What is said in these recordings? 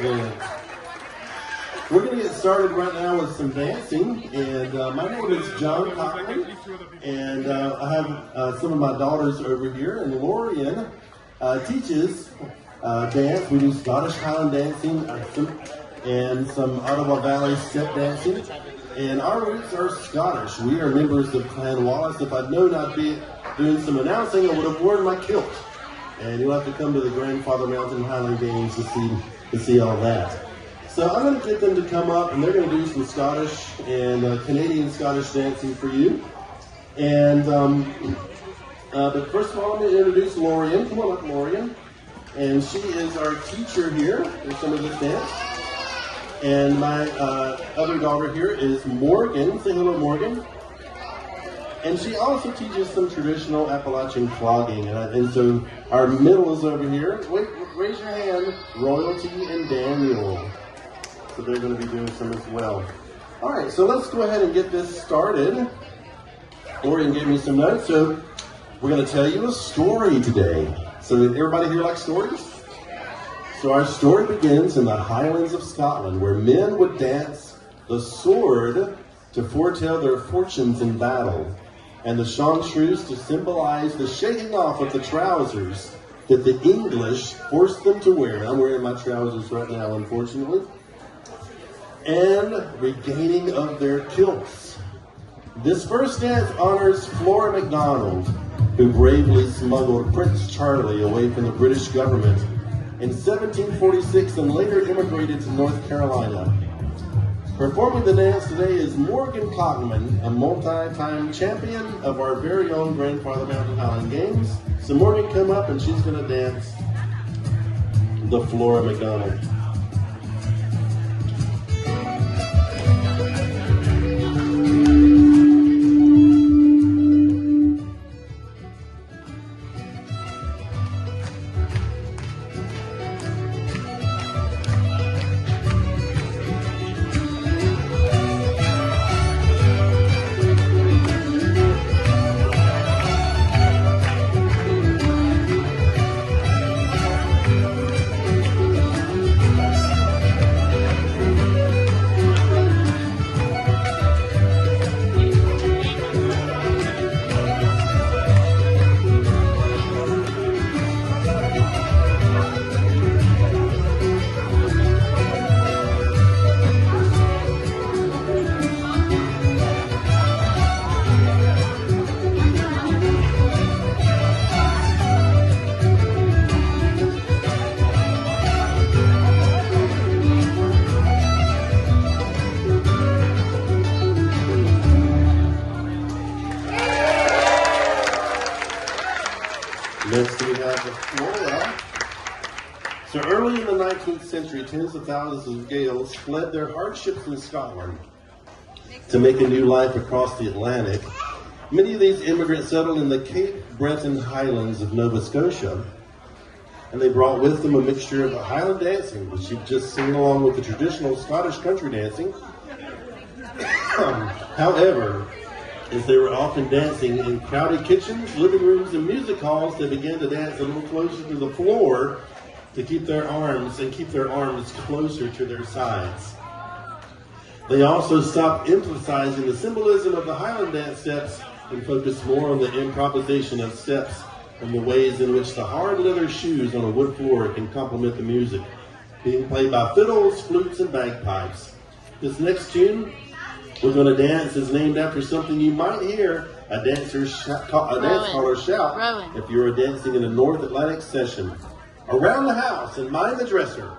Excellent. We're going to get started right now with some dancing, and my name is John Cockman, and I have some of my daughters over here, and Lorien teaches dance. We do Scottish Highland dancing and some Ottawa Valley step dancing, and our roots are Scottish. We are members of Clan Wallace. If I'd known I'd be doing some announcing, I would have worn my kilt. And you'll have to come to the Grandfather Mountain Highland Games to see all that. So I'm going to get them to come up, and they're going to do some Scottish and Canadian Scottish dancing for you. And but first of all, I'm going to introduce Lorien. Come on up, Lorien. And she is our teacher here for some of this dance. And my other daughter here is Morgen. Say hello, Morgen. And she also teaches some traditional Appalachian clogging. And so our middle is over here. Wait, raise your hand. Royalty and Daniel. So they're going to be doing some as well. All right, so let's go ahead and get this started. Lorien gave me some notes. So we're going to tell you a story today. So everybody here like stories? So our story begins in the Highlands of Scotland, where men would dance the sword to foretell their fortunes in battle, and the chanteuse to symbolize the shaking off of the trousers that the English forced them to wear. I'm wearing my trousers right now, unfortunately. And regaining of their kilts. This first dance honors Flora MacDonald, who bravely smuggled Prince Charlie away from the British government in 1746 and later immigrated to North Carolina. Performing the dance today is Morgen Cockman, a multi-time champion of our very own Grandfather Mountain Highland Games. So Morgen, come up, and she's going to dance the Flora MacDonald. So early in the 19th century, tens of thousands of Gaels fled their hardships in Scotland to make a new life across the Atlantic. Many of these immigrants settled in the Cape Breton Highlands of Nova Scotia, and they brought with them a mixture of Highland dancing, which you've just seen along with the traditional Scottish country dancing. However, as they were often dancing in crowded kitchens, living rooms, and music halls, they began to dance a little closer to the floor to keep their arms closer to their sides. They also stopped emphasizing the symbolism of the Highland dance steps and focused more on the improvisation of steps and the ways in which the hard leather shoes on a wood floor can complement the music, being played by fiddles, flutes, and bagpipes. This next tune we're going to dance is named after something you might hear a dance caller shout if you're dancing in a North Atlantic session. Around the house and mind the dresser.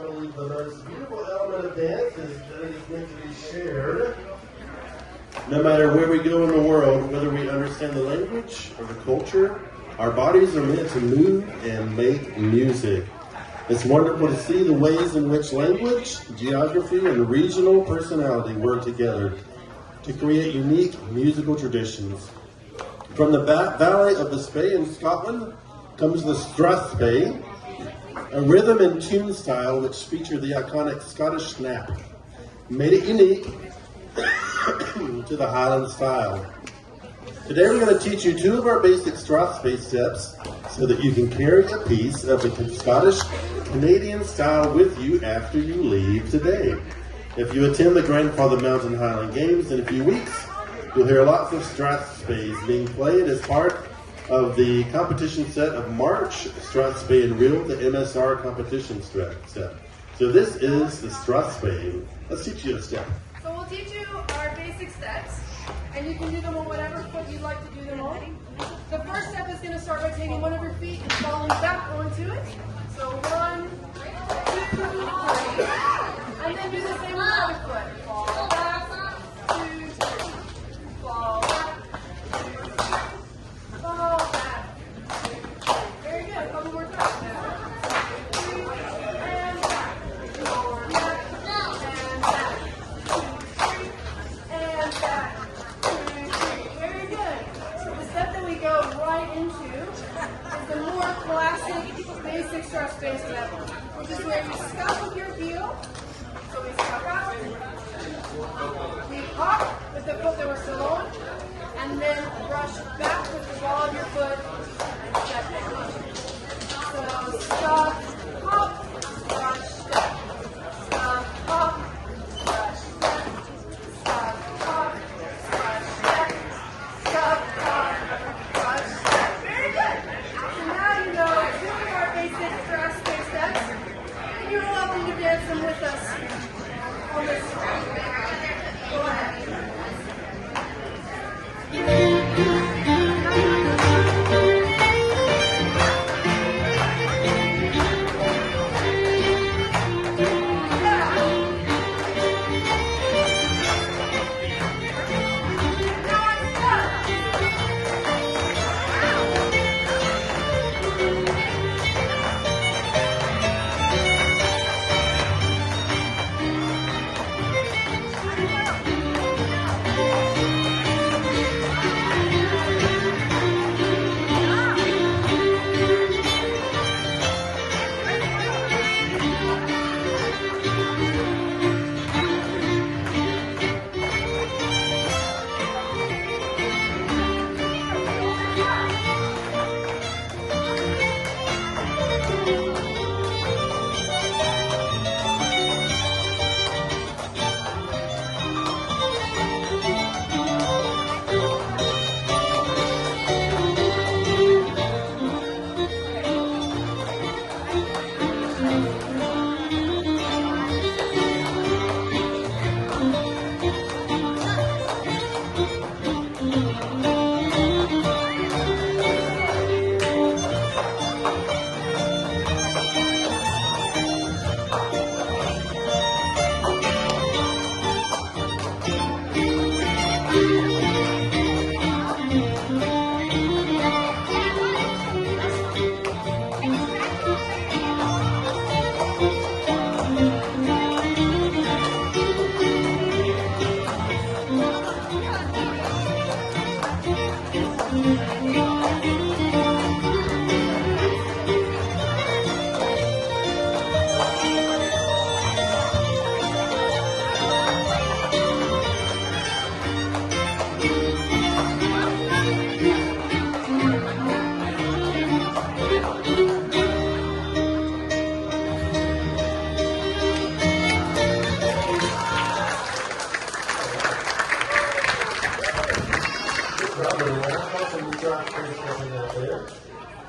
I believe the most beautiful element of dance is that it is meant to be shared. No matter where we go in the world, whether we understand the language or the culture, our bodies are meant to move and make music. It's wonderful to see the ways in which language, geography, and regional personality work together to create unique musical traditions. From the Valley of the Spey in Scotland comes the Strathspey, a rhythm and tune style which feature the iconic Scottish snap, made it unique to the Highland style. Today we're going to teach you two of our basic Strathspey steps so that you can carry a piece of the Scottish Canadian style with you after you leave today. If you attend the Grandfather Mountain Highland Games in a few weeks, you'll hear lots of Strathspeys being played as part of the competition set of March, Strathspey and Reel, the MSR competition step. So this is the Strathspey. Let's teach you a step. So we'll teach you our basic steps, and you can do them on whatever foot you'd like to do them on. The first step is going to start by taking one of your feet and falling back onto it. So 1, 2, 3, and then do the same with the other foot. Fall back, 2, 3. Fall back, 2, 3. Fall back, 2, 3. Very good. A couple more times now. 2, and back. Forward, back, and back. 2, 3, and back. 2, 3. Very good. The step that we go right into is the more classic, basic Strathspey step, which is where you stop with your heel. So we stop out, we hop with the foot that we're still on, and then brush back with the ball of your foot and step down. So stop, hop, brush, step. Stop, hop, brush, step. Stop, hop, brush, step. Stop, hop, brush, step. Very good. So now you know two of our basic Strathspey steps, and you're welcome to dance them with us on this track. Go ahead.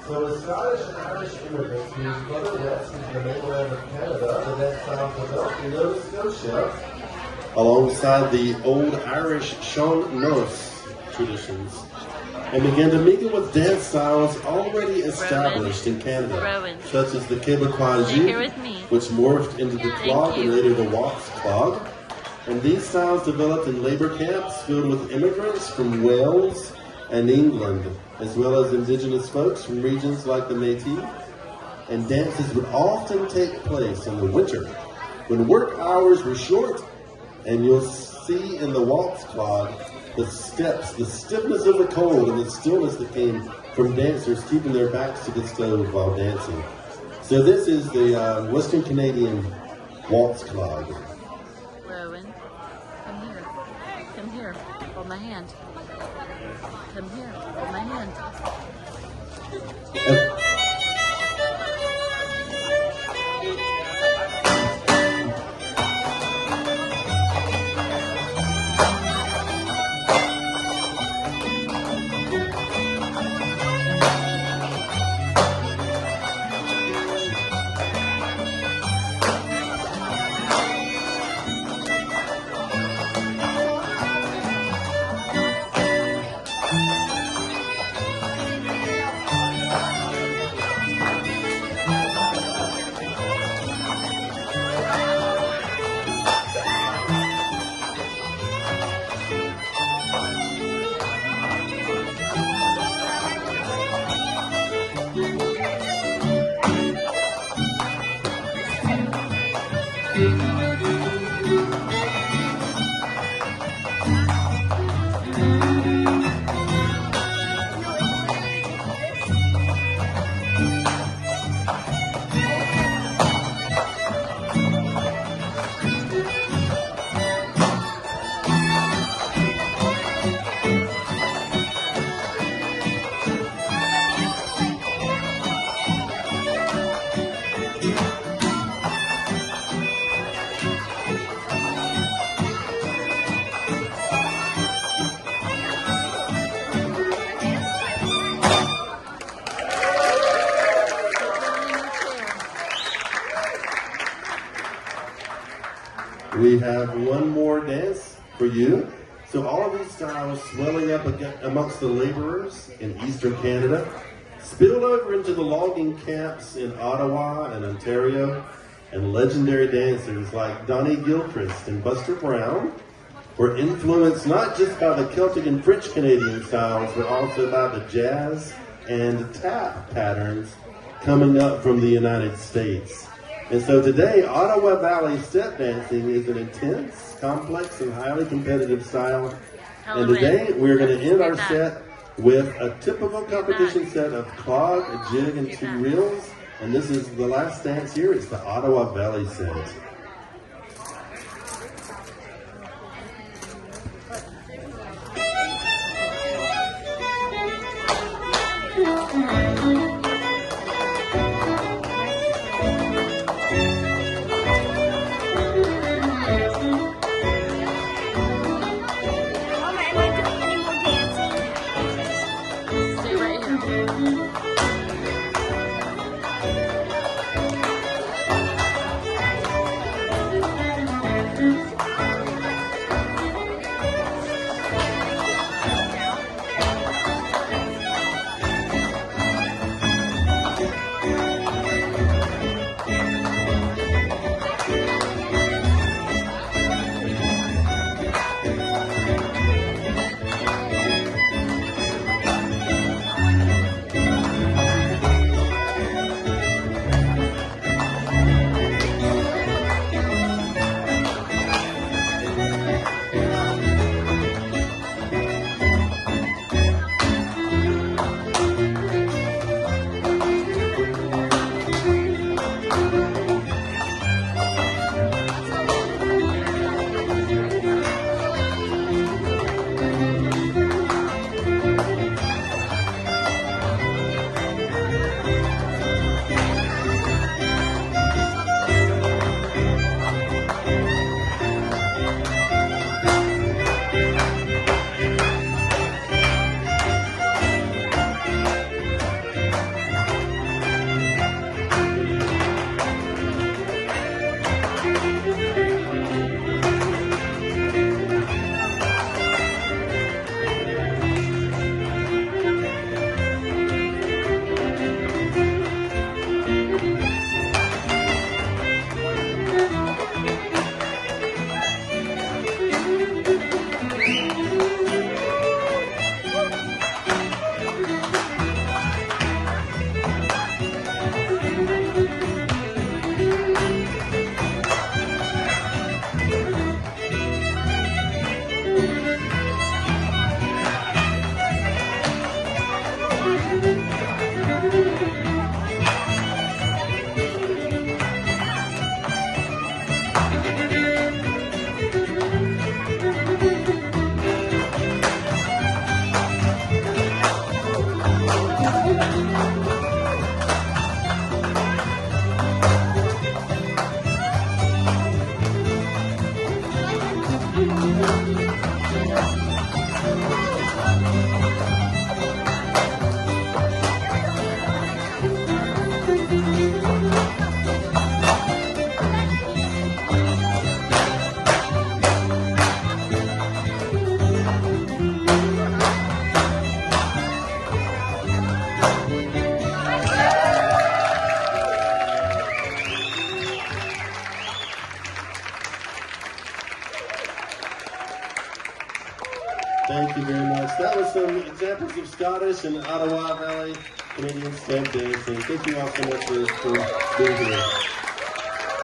So the Scottish and Irish immigrants moved further west into the mainland of Canada, the next style developed in Nova Scotia, alongside the old Irish Sean Norse traditions, and began to mingle with dance styles already established in Canada, such as the Quebecois jig which morphed into the clog and later the waltz clog. And these styles developed in labor camps filled with immigrants from Wales and England, as well as indigenous folks from regions like the Métis. And dances would often take place in the winter when work hours were short, and you'll see in the waltz clog the steps, the stiffness of the cold, and the stillness that came from dancers keeping their backs to the stove while dancing. So this is the Western Canadian waltz clog. Rowan, come here. Come here. Hold my hand. Come here. Hold my hand. We have one more dance for you. So all of these styles swelling up amongst the laborers in Eastern Canada spilled over into the logging camps in Ottawa and Ontario, and legendary dancers like Donnie Gilchrist and Buster Brown were influenced not just by the Celtic and French Canadian styles, but also by the jazz and tap patterns coming up from the United States. And so today, Ottawa Valley step dancing is an intense, complex, and highly competitive style. And today, we're going to end our set with a typical competition set of clog, a jig, and 2 reels. And this is the last dance here. It's the Ottawa Valley set. Thank you very much. That was some examples of Scottish and Ottawa Valley Canadian step dancing. Thank you all so much for being here.